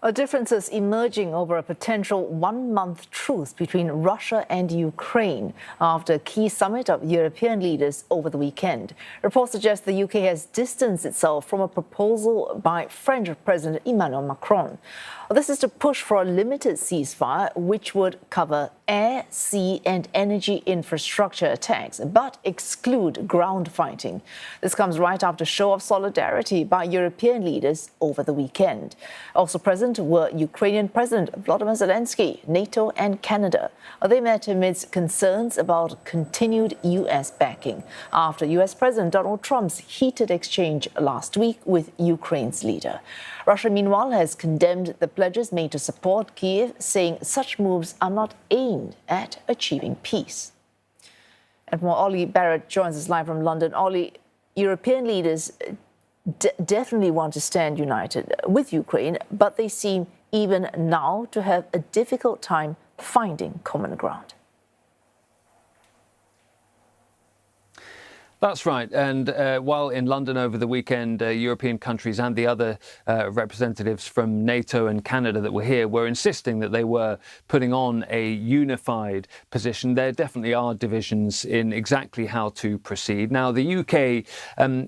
Differences emerging over a potential one-month truce between Russia and Ukraine after a key summit of European leaders over the weekend. Reports suggest the UK has distanced itself from a proposal by French President Emmanuel Macron. This is to push for a limited ceasefire, which would cover air, sea and energy infrastructure attacks, but exclude ground fighting. This comes right after a show of solidarity by European leaders over the weekend. Also present were Ukrainian President Volodymyr Zelensky, NATO and Canada. They met amidst concerns about continued US backing after US President Donald Trump's heated exchange last week with Ukraine's leader. Russia, meanwhile, has condemned the pledges made to support Kiev, saying such moves are not aimed at achieving peace. And more, Olly Barratt joins us live from London. Olly, European leaders definitely want to stand united with Ukraine, but they seem even now to have a difficult time finding common ground. That's right. And while in London over the weekend, European countries and the other representatives from NATO and Canada that were here were insisting that they were putting on a unified position, there definitely are divisions in exactly how to proceed. Now, the UK,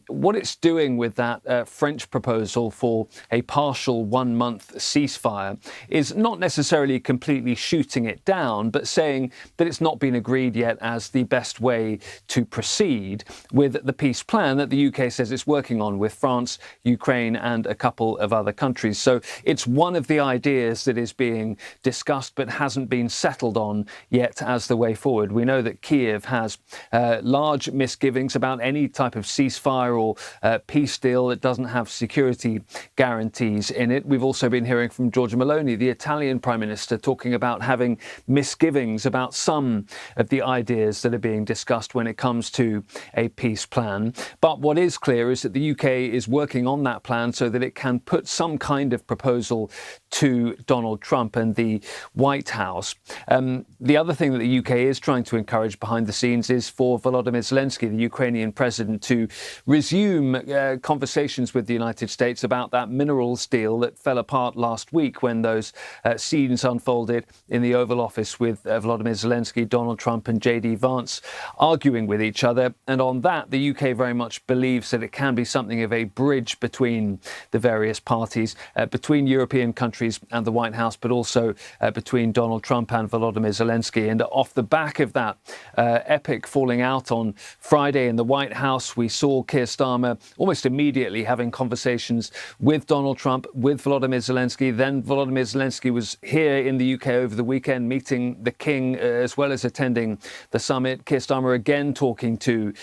what it's doing with that French proposal for a partial one-month ceasefire is not necessarily completely shooting it down, but saying that it's not been agreed yet as the best way to proceed with the peace plan that the UK says it's working on with France, Ukraine and a couple of other countries. So it's one of the ideas that is being discussed but hasn't been settled on yet as the way forward. We know that Kiev has large misgivings about any type of ceasefire or peace deal that doesn't have security guarantees in it. We've also been hearing from Giorgia Meloni, the Italian Prime Minister, talking about having misgivings about some of the ideas that are being discussed when it comes to a peace plan. But what is clear is that the UK is working on that plan so that it can put some kind of proposal to Donald Trump and the White House. The other thing that the UK is trying to encourage behind the scenes is for Volodymyr Zelensky, the Ukrainian president, to resume conversations with the United States about that minerals deal that fell apart last week when those scenes unfolded in the Oval Office with Volodymyr Zelensky, Donald Trump and JD Vance arguing with each other. And on that, the UK very much believes that it can be something of a bridge between the various parties, between European countries and the White House, but also between Donald Trump and Volodymyr Zelensky. And off the back of that epic falling out on Friday in the White House, we saw Keir Starmer almost immediately having conversations with Donald Trump, with Volodymyr Zelensky. Then Volodymyr Zelensky was here in the UK over the weekend meeting the King as well as attending the summit. Keir Starmer again talking to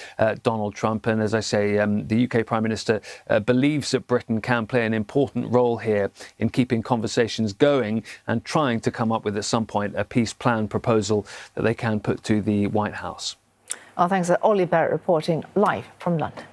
Donald Trump. And as I say, the UK Prime Minister believes that Britain can play an important role here in keeping conversations going and trying to come up with, at some point, a peace plan proposal that they can put to the White House. Thanks, Olly Barratt reporting live from London.